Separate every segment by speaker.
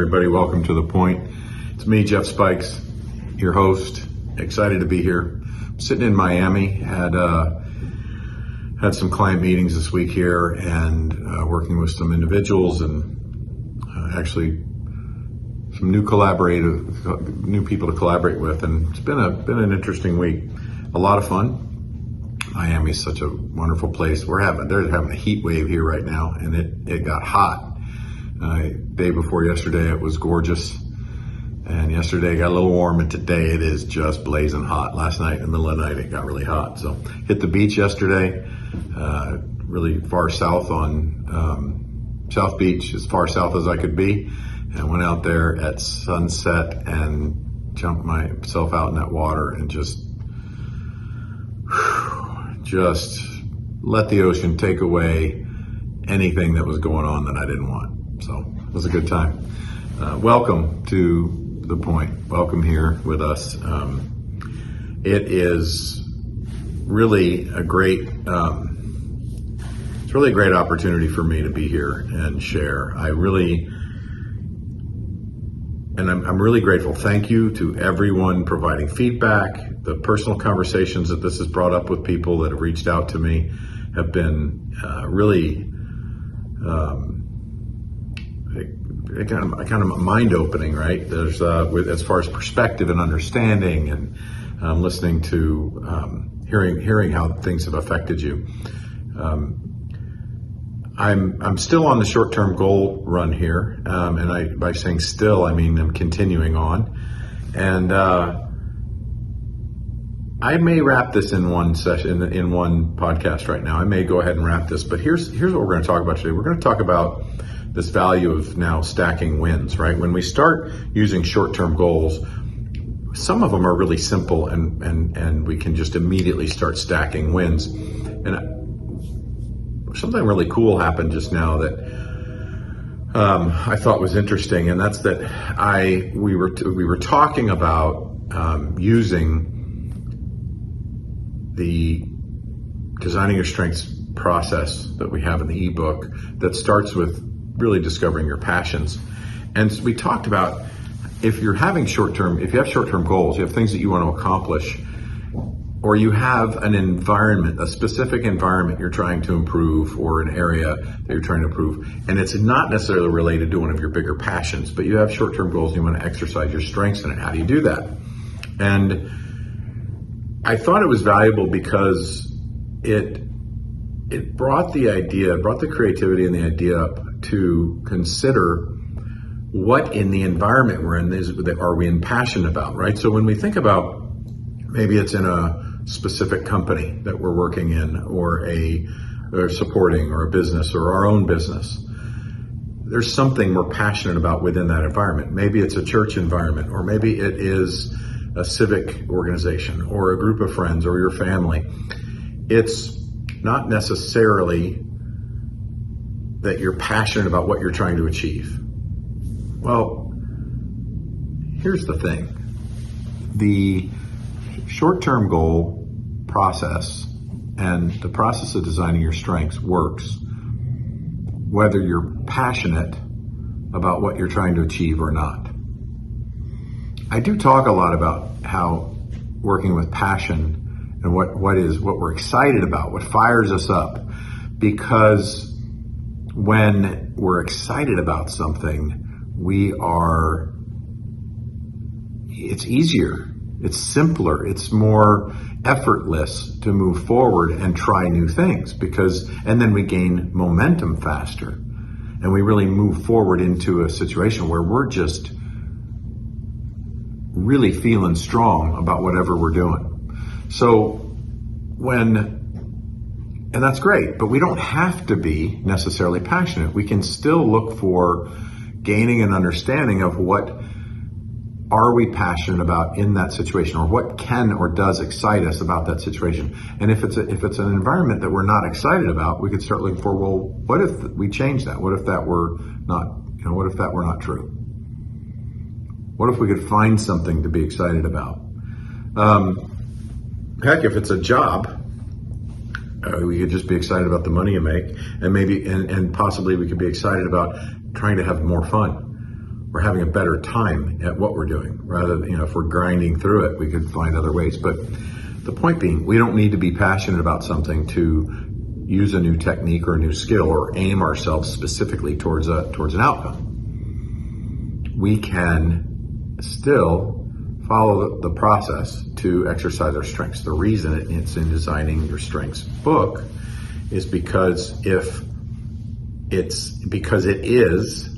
Speaker 1: everybody. Welcome to The Point. It's me, Jeff Spikes, your host. Excited to be here. I'm sitting in Miami. Had some client meetings this week here, and working with some individuals, and actually some new people to collaborate with. And it's been an interesting week. A lot of fun. Miami's such a wonderful place. They're having a heat wave here right now, and it got hot. Day before yesterday, it was gorgeous, and yesterday it got a little warm, and today it is just blazing hot. Last night, in the middle of the night, it got really hot. So hit the beach yesterday, really far south on South Beach, as far south as I could be, and went out there at sunset and jumped myself out in that water and just let the ocean take away anything that was going on that I didn't want. So it was a good time. Welcome to The Point. Welcome here with us. It is really a great opportunity for me to be here and share. I'm really grateful. Thank you to everyone providing feedback. The personal conversations that this has brought up with people that have reached out to me have been really kind of mind-opening, right? There's as far as perspective and understanding, and listening to hearing how things have affected you. I'm still on the short-term goal run here, and by saying still, I mean I'm continuing on, and I may wrap this in one session, in one podcast right now. I may go ahead and wrap this, but here's what we're going to talk about today. We're going to talk about this value of now stacking wins, right? When we start using short-term goals, some of them are really simple, and we can just immediately start stacking wins. And something really cool happened just now that I thought was interesting, and that's that we were talking about using the Designing Your Strengths process that we have in the ebook that starts with really discovering your passions. And we talked about if you have short-term goals, you have things that you want to accomplish, or you have an environment, a specific environment you're trying to improve, or an area that you're trying to improve, and it's not necessarily related to one of your bigger passions, but you have short-term goals and you want to exercise your strengths in it. How do you do that? And I thought it was valuable because it brought the creativity and the idea up to consider what in the environment we're in are we passionate about, right? So when we think about, maybe it's in a specific company that we're working in, or supporting, or a business, or our own business, there's something we're passionate about within that environment. Maybe it's a church environment, or maybe it is a civic organization, or a group of friends, or your family. It's not necessarily that you're passionate about what you're trying to achieve. Well, here's the thing. The short-term goal process and the process of designing your strengths works whether you're passionate about what you're trying to achieve or not. I do talk a lot about how working with passion and what we're excited about, what fires us up, because when we're excited about something, it's easier, it's simpler, it's more effortless to move forward and try new things, and then we gain momentum faster, and we really move forward into a situation where we're just really feeling strong about whatever we're doing. So and that's great, but we don't have to be necessarily passionate. We can still look for gaining an understanding of what are we passionate about in that situation, or what can or does excite us about that situation. And if it's an environment that we're not excited about, we could start looking for, well, what if we change that? What if that were not true? What if we could find something to be excited about? Heck, if it's a job, we could just be excited about the money you make, and possibly we could be excited about trying to have more fun. we're having a better time at what we're doing. Rather than, if we're grinding through it, we could find other ways. But the point being, we don't need to be passionate about something to use a new technique or a new skill or aim ourselves specifically towards an outcome. We can still follow the process to exercise our strengths. The reason it's in Designing Your Strengths book is because it is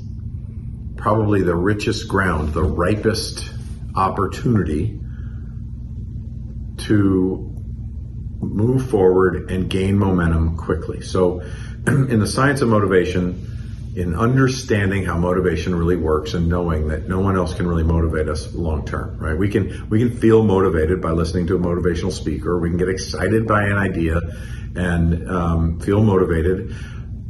Speaker 1: probably the richest ground, the ripest opportunity to move forward and gain momentum quickly. So in the science of motivation, in understanding how motivation really works and knowing that no one else can really motivate us long term, right? We can feel motivated by listening to a motivational speaker. We can get excited by an idea and feel motivated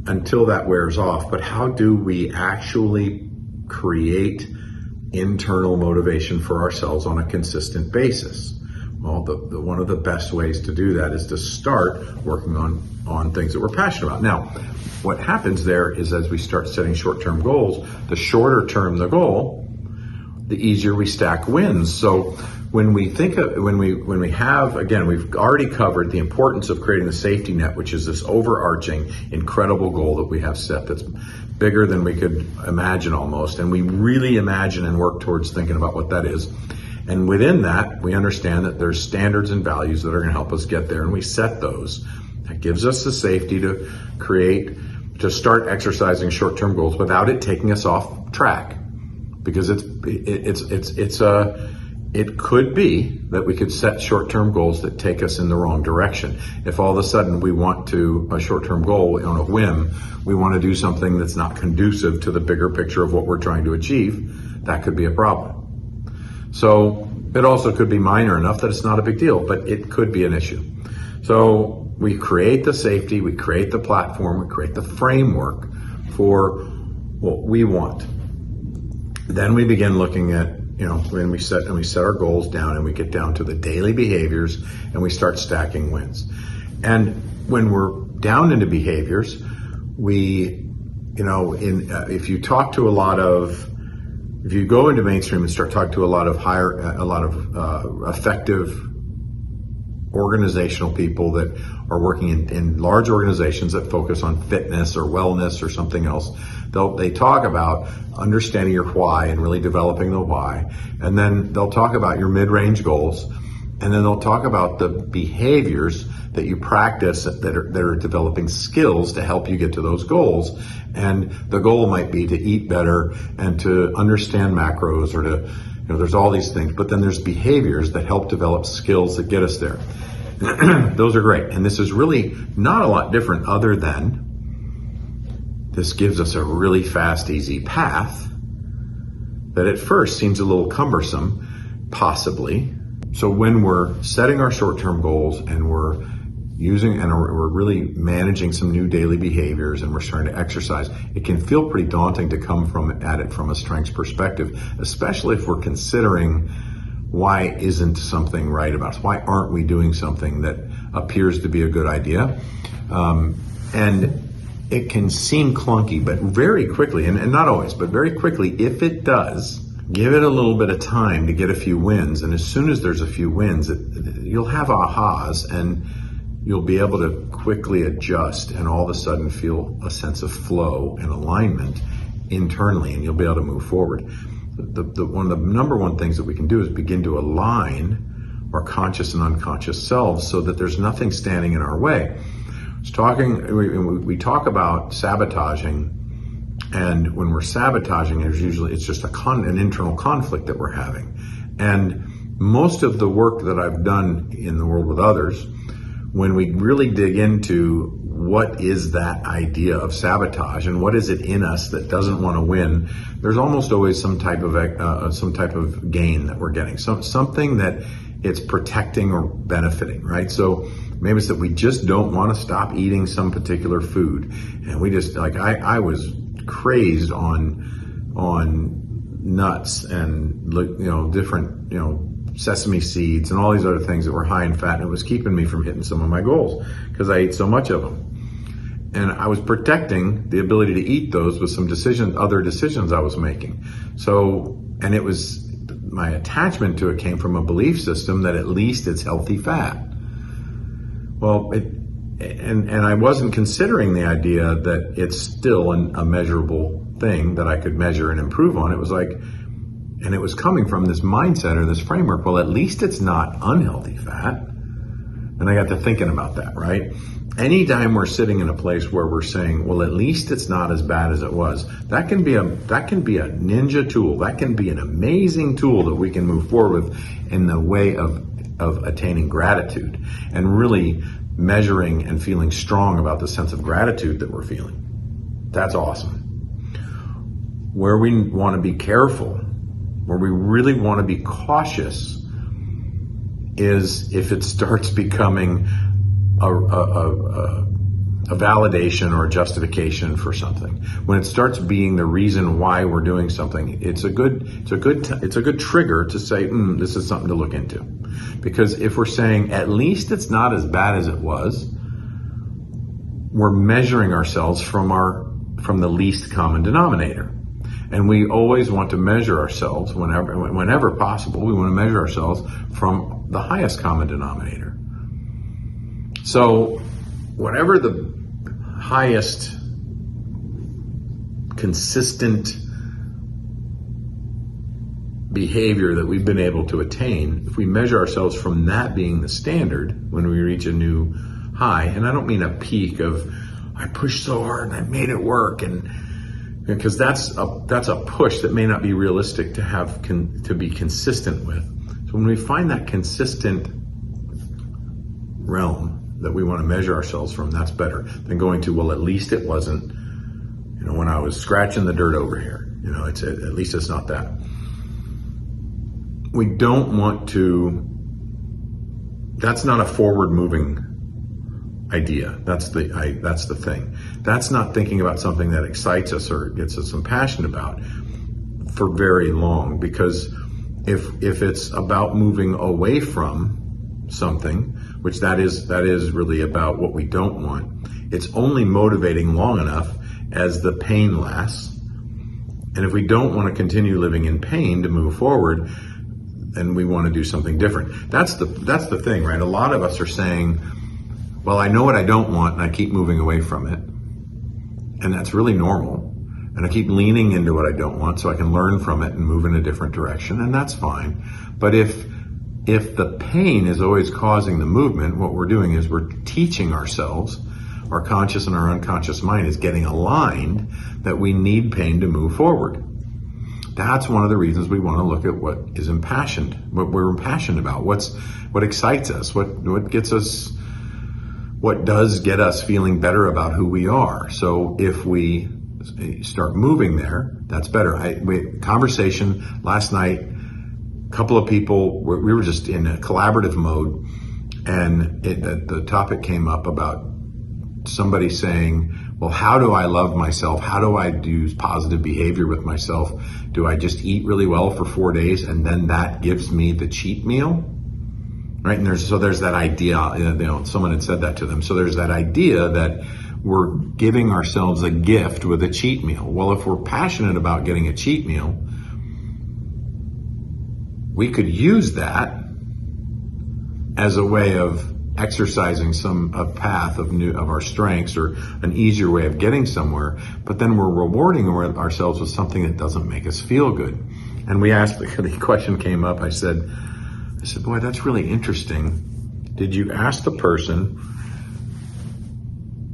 Speaker 1: until that wears off. But how do we actually create internal motivation for ourselves on a consistent basis? Well, one of the best ways to do that is to start working on things that we're passionate about. Now, what happens there is as we start setting short-term goals, the shorter term the goal, the easier we stack wins. So when we have, again, we've already covered the importance of creating the safety net, which is this overarching, incredible goal that we have set that's bigger than we could imagine almost. And we really imagine and work towards thinking about what that is. And within that, we understand that there's standards and values that are going to help us get there, and we set those. That gives us the safety to start exercising short-term goals without it taking us off track. Because it could be that we could set short-term goals that take us in the wrong direction. If all of a sudden we want a short-term goal on a whim, we want to do something that's not conducive to the bigger picture of what we're trying to achieve, that could be a problem. So it also could be minor enough that it's not a big deal, but it could be an issue. So we create the safety, we create the platform, we create the framework for what we want. Then we begin looking at, when we set our goals down and we get down to the daily behaviors and we start stacking wins. And when we're down into behaviors, if you go into mainstream and start talking to a lot of effective organizational people that are working in large organizations that focus on fitness or wellness or something else, they talk about understanding your why and really developing the why. And then they'll talk about your mid-range goals. And then they'll talk about the behaviors that you practice that are developing skills to help you get to those goals. And the goal might be to eat better and to understand macros or to, there's all these things. But then there's behaviors that help develop skills that get us there. Those are great. And this is really not a lot different other than this gives us a really fast, easy path that at first seems a little cumbersome, possibly. So when we're setting our short-term goals and we're really managing some new daily behaviors and we're starting to exercise, it can feel pretty daunting to come at it from a strengths perspective, especially if we're considering why isn't something right about us? Why aren't we doing something that appears to be a good idea? And it can seem clunky, but very quickly, and not always, but very quickly, if it does, give it a little bit of time to get a few wins. And as soon as there's a few wins, you'll have ahas and you'll be able to quickly adjust and all of a sudden feel a sense of flow and alignment internally, and you'll be able to move forward. One of the number one things that we can do is begin to align our conscious and unconscious selves so that there's nothing standing in our way. We talk about sabotaging, and when we're sabotaging, it's just an internal conflict that we're having. And most of the work that I've done in the world with others, when we really dig into what is that idea of sabotage and what is it in us that doesn't want to win, there's almost always some type of gain that we're getting, something that it's protecting or benefiting, right? So maybe it's that we just don't want to stop eating some particular food, and we just I was crazed on nuts and different sesame seeds and all these other things that were high in fat, and it was keeping me from hitting some of my goals because I ate so much of them. And I was protecting the ability to eat those with some other decisions I was making. So, and it was, my attachment to it came from a belief system that at least it's healthy fat. Well, and I wasn't considering the idea that it's still a measurable thing that I could measure and improve on. It was like, and it was coming from this mindset or this framework, well, at least it's not unhealthy fat. And I got to thinking about that, right? Anytime we're sitting in a place where we're saying, well, at least it's not as bad as it was, that can be a ninja tool. That can be an amazing tool that we can move forward with in the way of attaining gratitude and really measuring and feeling strong about the sense of gratitude that we're feeling. That's awesome. Where we want to be careful, where we really want to be cautious, is if it starts becoming a validation or a justification for something. When it starts being the reason why we're doing something, it's a good trigger to say, this is something to look into. Because if we're saying at least it's not as bad as it was, we're measuring ourselves from the least common denominator. And we always want to measure ourselves whenever possible. We want to measure ourselves from the highest common denominator. So whatever the highest consistent behavior that we've been able to attain, if we measure ourselves from that being the standard when we reach a new high, and I don't mean a peak of I pushed so hard and I made it work, and because that's a push that may not be realistic to have to be consistent with. So when we find that consistent realm that we want to measure ourselves from, that's better than going to, well, at least it wasn't, when I was scratching the dirt over here, it's at least it's not that. We don't want to, that's not a forward moving idea. That's the thing. That's not thinking about something that excites us or gets us some passion about for very long, because if it's about moving away from something, which that is really about what we don't want, it's only motivating long enough as the pain lasts. And if we don't want to continue living in pain to move forward, then we want to do something different. That's the thing, right? A lot of us are saying, well, I know what I don't want and I keep moving away from it. And that's really normal. And I keep leaning into what I don't want so I can learn from it and move in a different direction, and that's fine. But if the pain is always causing the movement, what we're doing is we're teaching ourselves, our conscious and our unconscious mind is getting aligned that we need pain to move forward. That's one of the reasons we want to look at what is impassioned, what we're impassioned about, what excites us, what gets us, what does get us feeling better about who we are. So if we start moving there, that's better. Conversation last night, a couple of people, we were just in a collaborative mode, and the topic came up about somebody saying, well, how do I love myself? How do I do positive behavior with myself? Do I just eat really well for 4 days and then that gives me the cheat meal? Right? And there's that idea, someone had said that to them. So there's that idea that we're giving ourselves a gift with a cheat meal. Well, if we're passionate about getting a cheat meal, we could use that as a way of exercising a path of our strengths or an easier way of getting somewhere, but then we're rewarding ourselves with something that doesn't make us feel good. And we asked, the question came up, I said, boy, that's really interesting. Did you ask the person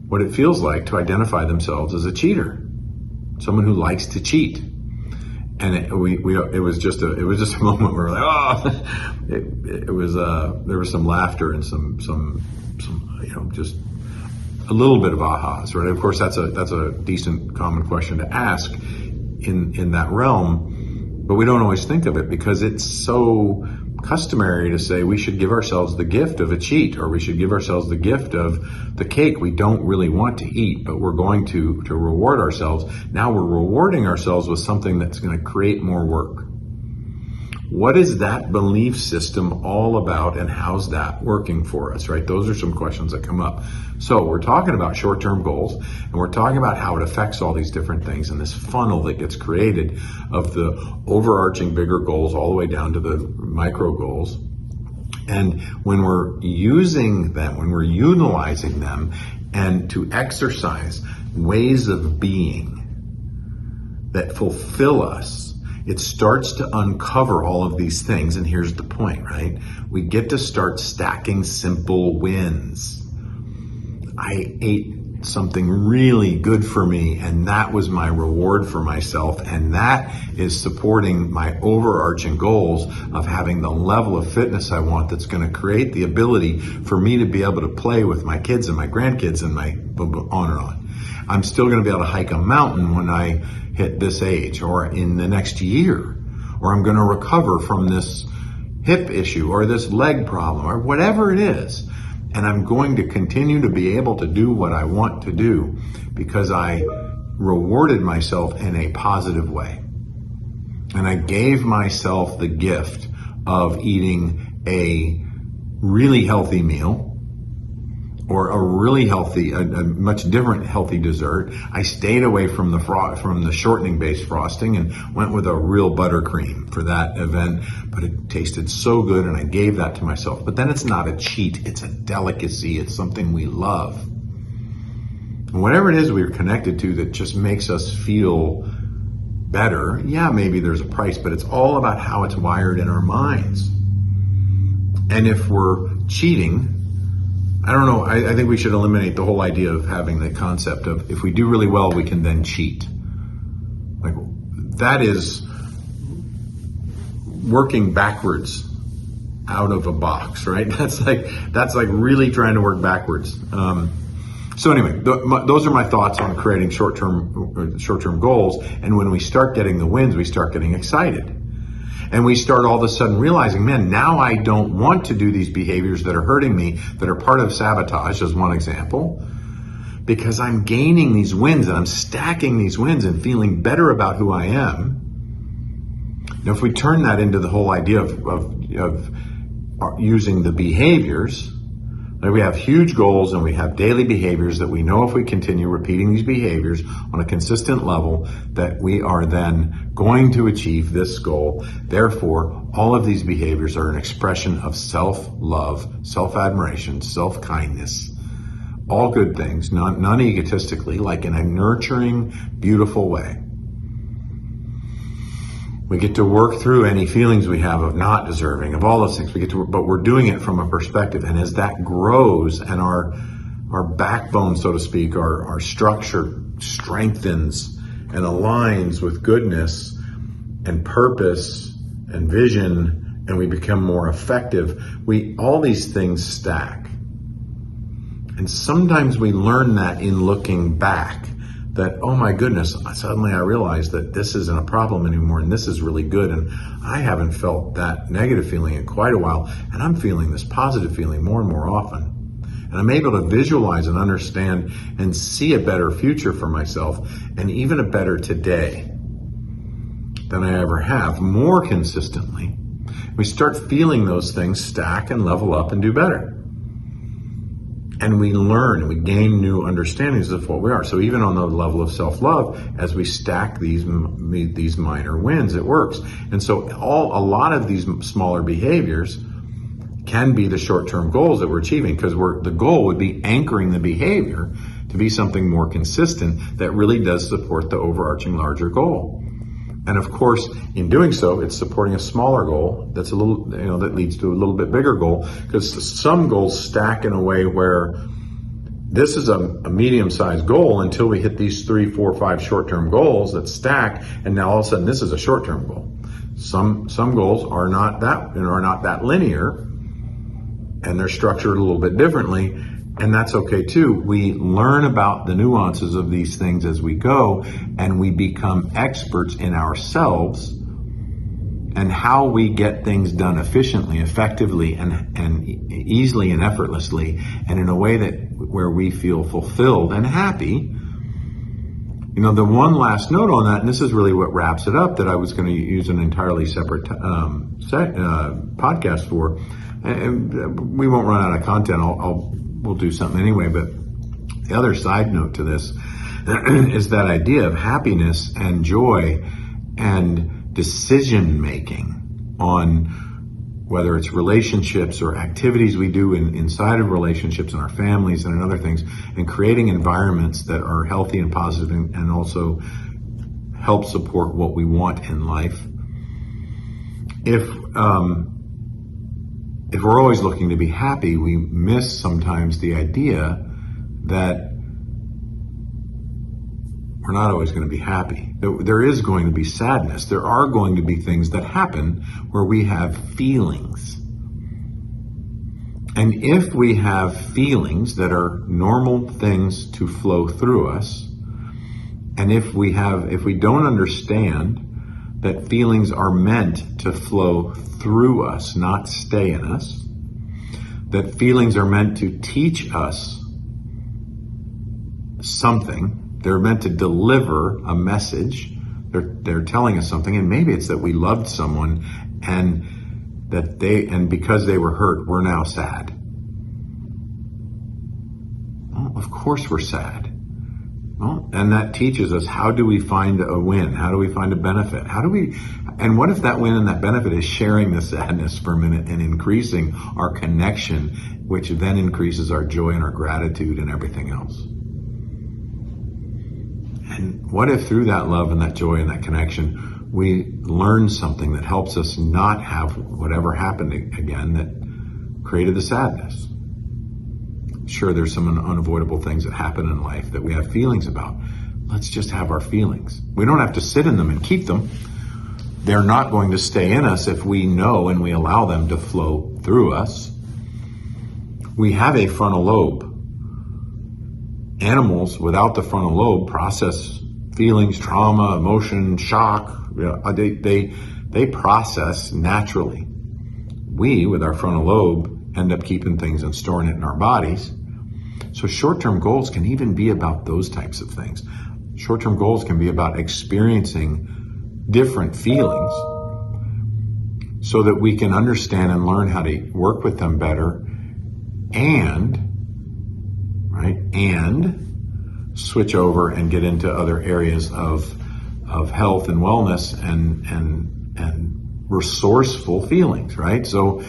Speaker 1: what it feels like to identify themselves as a cheater, someone who likes to cheat? And it was just a moment where we're like, there was some laughter and some just a little bit of ahas, right? Of course, that's a decent common question to ask in that realm, but we don't always think of it because it's so customary to say we should give ourselves the gift of a cheat, or we should give ourselves the gift of the cake we don't really want to eat, but we're going to reward ourselves. Now we're rewarding ourselves with something that's going to create more work. What is that belief system all about, and how's that working for us, right? Those are some questions that come up. So we're talking about short-term goals, and we're talking about how it affects all these different things and this funnel that gets created of the overarching bigger goals all the way down to the micro goals. And when we're using them, when we're utilizing them, and to exercise ways of being that fulfill us, it starts to uncover all of these things. And here's the point, right? We get to start stacking simple wins. I ate something really good for me, and that was my reward for myself. And that is supporting my overarching goals of having the level of fitness I want, that's going to create the ability for me to be able to play with my kids and my grandkids and my on and on. I'm still going to be able to hike a mountain when I hit this age, or in the next year, or I'm going to recover from this hip issue or this leg problem or whatever it is. And I'm going to continue to be able to do what I want to do because I rewarded myself in a positive way. And I gave myself the gift of eating a really healthy meal, or a really healthy, a much different healthy dessert. I stayed away from the shortening based frosting and went with a real buttercream for that event, but it tasted so good and I gave that to myself. But then it's not a cheat, it's a delicacy, it's something we love. And whatever it is we're connected to that just makes us feel better, yeah, maybe there's a price, but it's all about how it's wired in our minds. And if we're cheating, I don't know, I think we should eliminate the whole idea of having the concept of if we do really well, we can then cheat. Like, that is working backwards out of a box, right? That's like really trying to work backwards. So anyway, those are my thoughts on creating short-term goals. And when we start getting the wins, we start getting excited. And we start all of a sudden realizing, man, now I don't want to do these behaviors that are hurting me, that are part of sabotage, as one example, because I'm gaining these wins and I'm stacking these wins and feeling better about who I am. Now, if we turn that into the whole idea of using the behaviors, like we have huge goals and we have daily behaviors that we know if we continue repeating these behaviors on a consistent level, that we are then going to achieve this goal. Therefore, all of these behaviors are an expression of self-love, self-admiration, self-kindness, all good things, non-egotistically, like in a nurturing, beautiful way. We get to work through any feelings we have of not deserving, of all those things. But we're doing it from a perspective. And as that grows and our backbone, so to speak, our structure strengthens and aligns with goodness and purpose and vision, and we become more effective, all these things stack. And sometimes we learn that in looking back. That, oh my goodness, suddenly I realized that this isn't a problem anymore and this is really good, and I haven't felt that negative feeling in quite a while, and I'm feeling this positive feeling more and more often. And I'm able to visualize and understand and see a better future for myself, and even a better today than I ever have, more consistently. We start feeling those things stack and level up and do better. And we learn and we gain new understandings of what we are. So even on the level of self-love, as we stack these minor wins, it works. And so a lot of these smaller behaviors can be the short-term goals that we're achieving, because the goal would be anchoring the behavior to be something more consistent that really does support the overarching larger goal. And of course, in doing so, it's supporting a smaller goal that's a little, that leads to a little bit bigger goal, because some goals stack in a way where this is a medium-sized goal until we hit these 3, 4, 5 short-term goals that stack, and now all of a sudden this is a short-term goal. Some goals are not that linear, and they're structured a little bit differently. And that's okay too. We learn about the nuances of these things as we go, and we become experts in ourselves and how we get things done efficiently, effectively, and easily and effortlessly, and in a way where we feel fulfilled and happy. The one last note on that, and this is really what wraps it up, that I was going to use an entirely separate podcast for, and we won't run out of content. We'll do something anyway. But the other side note to this is that idea of happiness and joy and decision making on whether it's relationships or activities we do inside of relationships in our families and in other things, and creating environments that are healthy and positive and also help support what we want in life. If we're always looking to be happy, we miss sometimes the idea that we're not always going to be happy. There is going to be sadness. There are going to be things that happen where we have feelings. And if we have feelings that are normal things to flow through us, and if we don't understand that feelings are meant to flow through us, not stay in us, that feelings are meant to teach us something, they're meant to deliver a message. They're telling us something, and maybe it's that we loved someone, and because they were hurt, we're now sad. Well, of course we're sad. Well, and that teaches us, how do we find a win? How do we find a benefit? And what if that win and that benefit is sharing the sadness for a minute and increasing our connection, which then increases our joy and our gratitude and everything else? And what if through that love and that joy and that connection, we learn something that helps us not have whatever happened again that created the sadness? Sure, there's some unavoidable things that happen in life that we have feelings about. Let's just have our feelings. We don't have to sit in them and keep them. They're not going to stay in us if we know and we allow them to flow through us. We have a frontal lobe. Animals without the frontal lobe process feelings, trauma, emotion, shock. They process naturally. We, with our frontal lobe, end up keeping things and storing it in our bodies. So short-term goals can even be about those types of things. Short-term goals can be about experiencing different feelings so that we can understand and learn how to work with them better and switch over and get into other areas of health and wellness and resourceful feelings, right? So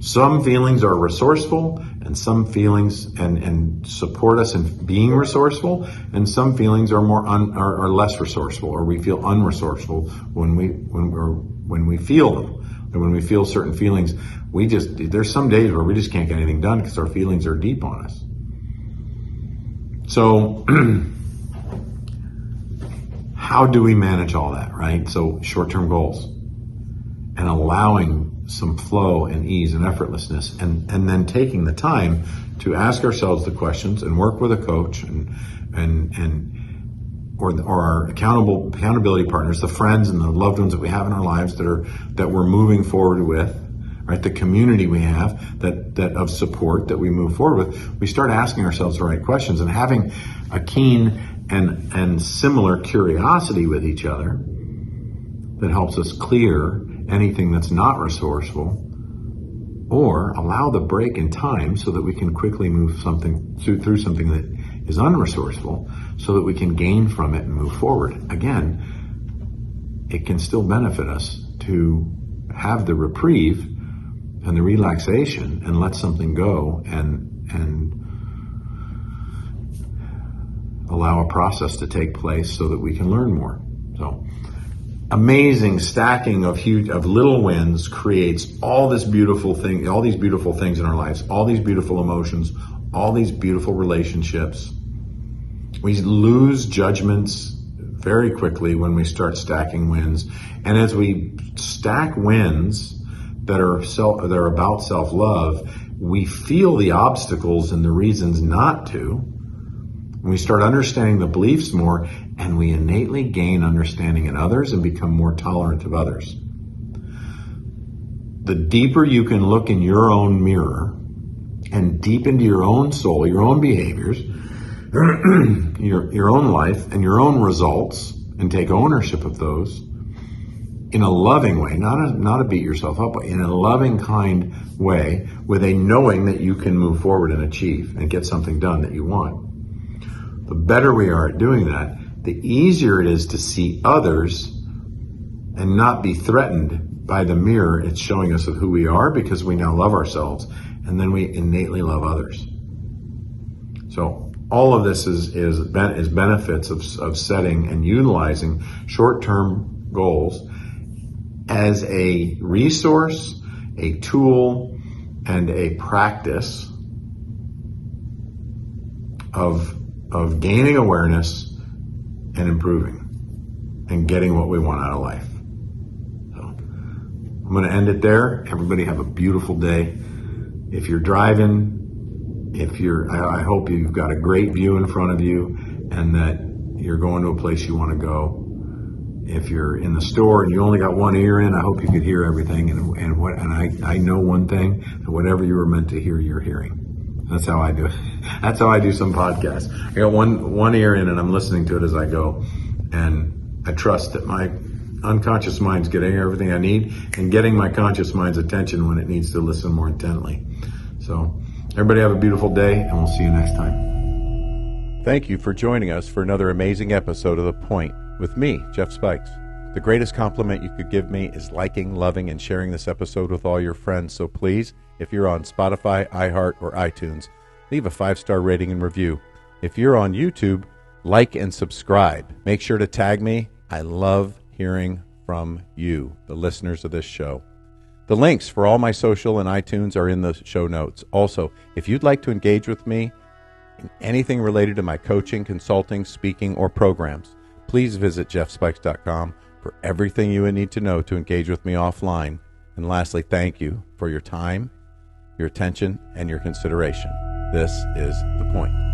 Speaker 1: some feelings are resourceful, and some feelings and support us in being resourceful, and some feelings are are less resourceful, or we feel unresourceful when we feel them. And when we feel certain feelings, there's some days where we just can't get anything done because our feelings are deep on us. So how do we manage all that, right? So short-term goals and allowing some flow and ease and effortlessness, and then taking the time to ask ourselves the questions and work with a coach or our accountability partners, the friends and the loved ones that we have in our lives that we're moving forward with, right? The community we have that of support that we move forward with. We start asking ourselves the right questions and having a keen and similar curiosity with each other that helps us clear anything that's not resourceful, or allow the break in time so that we can quickly move through something that is unresourceful, so that we can gain from it and move forward. Again, it can still benefit us to have the reprieve and the relaxation and let something go and allow a process to take place so that we can learn more. So amazing stacking of little wins creates all these beautiful things in our lives, all these beautiful emotions, all these beautiful relationships. We lose judgments very quickly when we start stacking wins. And as we stack wins that are about self-love, we feel the obstacles and the reasons not to. We start understanding the beliefs more, and we innately gain understanding in others and become more tolerant of others. The deeper you can look in your own mirror and deep into your own soul, your own behaviors, your own life and your own results and take ownership of those in a loving way, not a beat yourself up, but in a loving, kind way, with a knowing that you can move forward and achieve and get something done that you want. The better we are at doing that, the easier it is to see others and not be threatened by the mirror it's showing us of who we are, because we now love ourselves and then we innately love others. So all of this is benefits of setting and utilizing short-term goals as a resource, a tool, and a practice of gaining awareness and improving and getting what we want out of life. So I'm going to end it there. Everybody have a beautiful day. If you're driving, I hope you've got a great view in front of you and that you're going to a place you want to go. If you're in the store and you only got one ear in, I hope you could hear everything. And I know one thing, that whatever you were meant to hear, you're hearing. That's how I do it. That's how I do some podcasts. I got one ear in and I'm listening to it as I go. And I trust that my unconscious mind's getting everything I need and getting my conscious mind's attention when it needs to listen more intently. So everybody have a beautiful day, and we'll see you next time. Thank you for joining us for another amazing episode of The Point with me, Jeff Spikes. The greatest compliment you could give me is liking, loving, and sharing this episode with all your friends. So please, if you're on Spotify, iHeart, or iTunes, leave a 5-star rating and review. If you're on YouTube, like and subscribe. Make sure to tag me. I love hearing from you, the listeners of this show. The links for all my social and iTunes are in the show notes. Also, if you'd like to engage with me in anything related to my coaching, consulting, speaking, or programs, please visit jeffspikes.com for everything you would need to know to engage with me offline. And lastly, thank you for your time, your attention, and your consideration. This is The Point.